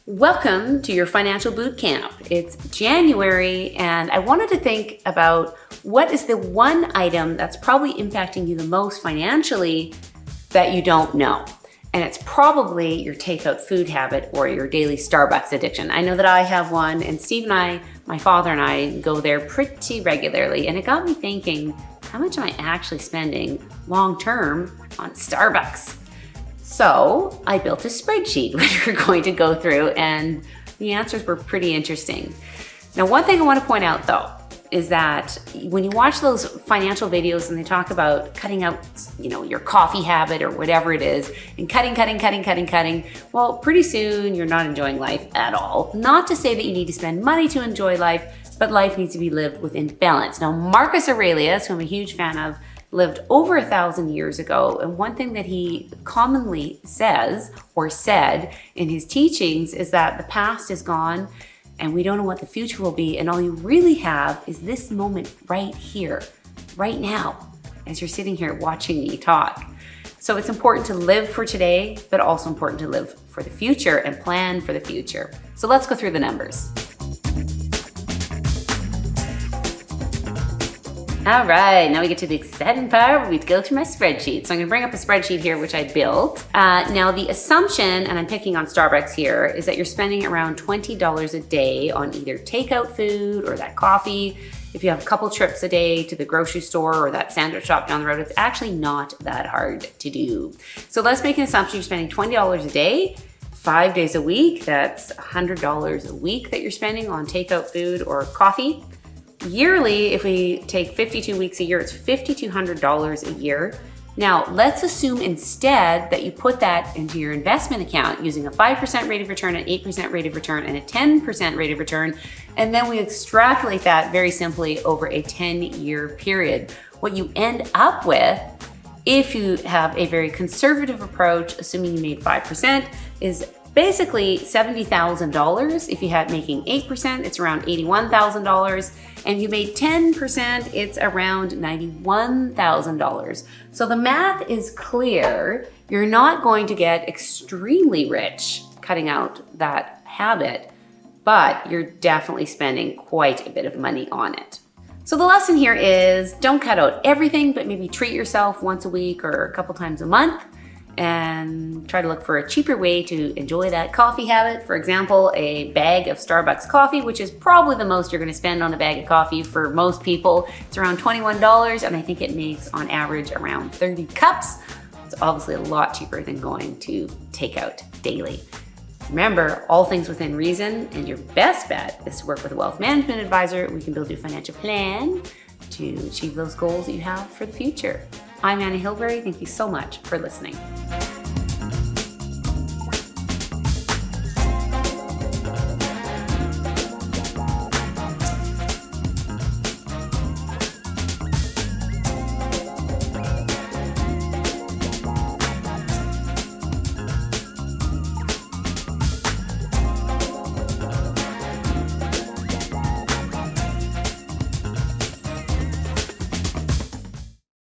Welcome to your financial boot camp. It's January and I wanted to think about what is the one item that's probably impacting you the most financially that you don't know. And it's probably your takeout food habit or your daily Starbucks addiction. I know that I have one, and Steve and I, my father and I, go there pretty regularly, and it got me thinking, how much am I actually spending long-term on Starbucks? So I built a spreadsheet which we're going to go through, and the answers were pretty interesting. Now, one thing I want to point out though is that when you watch those financial videos and they talk about cutting out, your coffee habit or whatever it is, and cutting, well, pretty soon you're not enjoying life at all. Not to say that you need to spend money to enjoy life, but life needs to be lived within balance. Now, Marcus Aurelius, who I'm a huge fan of, lived over 1,000 years ago, and one thing that he commonly says or said in his teachings is that the past is gone and we don't know what the future will be, and all you really have is this moment right here, right now, as you're sitting here watching me talk. So it's important to live for today, but also important to live for the future and plan for the future. So let's go through the numbers. All right, now we get to the exciting part where we go through my spreadsheet. So I'm gonna bring up a spreadsheet here, which I built. Now the assumption, and I'm picking on Starbucks here, is that you're spending around $20 a day on either takeout food or that coffee. If you have a couple trips a day to the grocery store or that sandwich shop down the road, it's actually not that hard to do. So let's make an assumption you're spending $20 a day, 5 days a week. That's $100 a week that you're spending on takeout food or coffee. Yearly, if we take 52 weeks a year, it's $5,200 a year. Now, let's assume instead that you put that into your investment account using a 5% rate of return, an 8% rate of return, and a 10% rate of return. And then we extrapolate that very simply over a 10-year period. What you end up with, if you have a very conservative approach, assuming you made 5%, is basically $70,000. If you had making 8%, it's around $81,000. And you made 10%, it's around $91,000. So the math is clear. You're not going to get extremely rich cutting out that habit, but you're definitely spending quite a bit of money on it. So the lesson here is don't cut out everything, but maybe treat yourself once a week or a couple times a month, and try to look for a cheaper way to enjoy that coffee habit. For example, a bag of Starbucks coffee, which is probably the most you're gonna spend on a bag of coffee for most people. It's around $21, and I think it makes on average around 30 cups. It's obviously a lot cheaper than going to takeout daily. Remember, all things within reason, and your best bet is to work with a wealth management advisor. We can build you a financial plan to achieve those goals that you have for the future. I'm Anna Hilberry. Thank you so much for listening.